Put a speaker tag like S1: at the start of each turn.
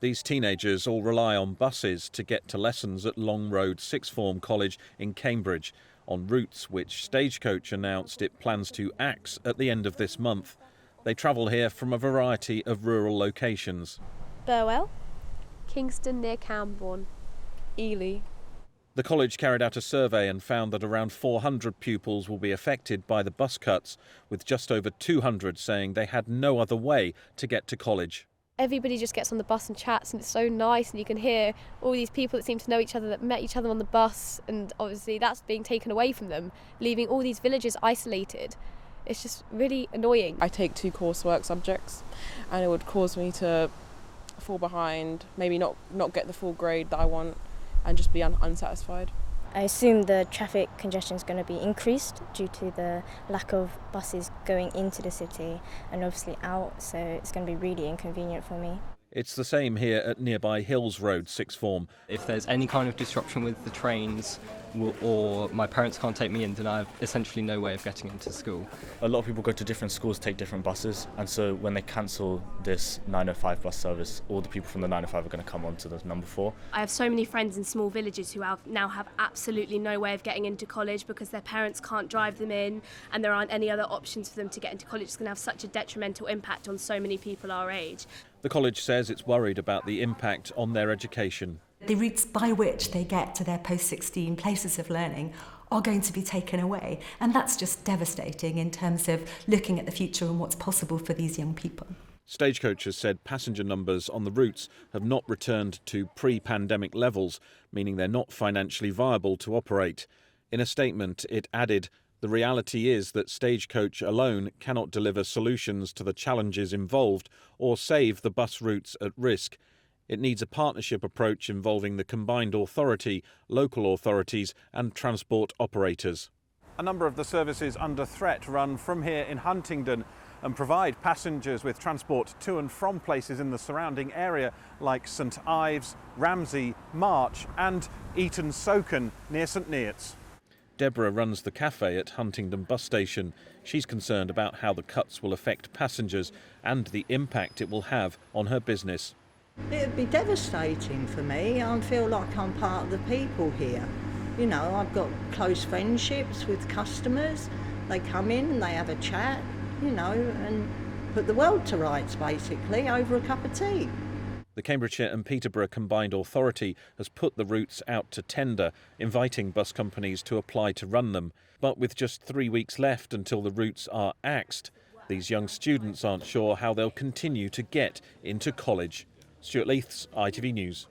S1: These teenagers all rely on buses to get to lessons at Long Road Sixth Form College in Cambridge, on routes which Stagecoach announced it plans to axe at the end of this month. They travel here from a variety of rural locations.
S2: Burwell, Kingston near Camborne, Ely.
S1: The college carried out a survey and found that around 400 pupils will be affected by the bus cuts, with just over 200 saying they had no other way to get to college.
S2: Everybody just gets on the bus and chats, and it's so nice, and you can hear all these people that seem to know each other, that met each other on the bus, and obviously that's being taken away from them, leaving all these villages isolated. It's just really annoying.
S3: I take 2 coursework subjects, and it would cause me to fall behind, maybe not get the full grade that I want, and just be unsatisfied.
S4: I assume the traffic congestion is going to be increased due to the lack of buses going into the city and obviously out, so it's going to be really inconvenient for me.
S1: It's the same here at nearby Hills Road Sixth Form.
S5: If there's any kind of disruption with the trains or my parents can't take me in, then I have essentially no way of getting into school.
S6: A lot of people go to different schools, take different buses, and so when they cancel this 9:05 bus service, all the people from the 9:05 are going to come on to the number 4.
S7: I have so many friends in small villages who now have absolutely no way of getting into college because their parents can't drive them in and there aren't any other options for them to get into college. It's going to have such a detrimental impact on so many people our age.
S1: The college says it's worried about the impact on their education.
S8: The routes by which they get to their post-16 places of learning are going to be taken away, and that's just devastating in terms of looking at the future and what's possible for these young people.
S1: Stagecoach has said passenger numbers on the routes have not returned to pre-pandemic levels, meaning they're not financially viable to operate. In a statement, it added, "The reality is that Stagecoach alone cannot deliver solutions to the challenges involved or save the bus routes at risk. It needs a partnership approach involving the combined authority, local authorities and transport operators." A number of the services under threat run from here in Huntingdon and provide passengers with transport to and from places in the surrounding area like St Ives, Ramsey, March and Eton-Soken near St Neots. Deborah runs the cafe at Huntingdon bus station. She's concerned about how the cuts will affect passengers and the impact it will have on her business.
S9: It'd be devastating for me. I feel like I'm part of the people here. You know, I've got close friendships with customers. They come in and they have a chat, you know, and put the world to rights basically over a cup of tea.
S1: The Cambridgeshire and Peterborough Combined Authority has put the routes out to tender, inviting bus companies to apply to run them. But with just 3 weeks left until the routes are axed, these young students aren't sure how they'll continue to get into college. Stuart Leithes, ITV News.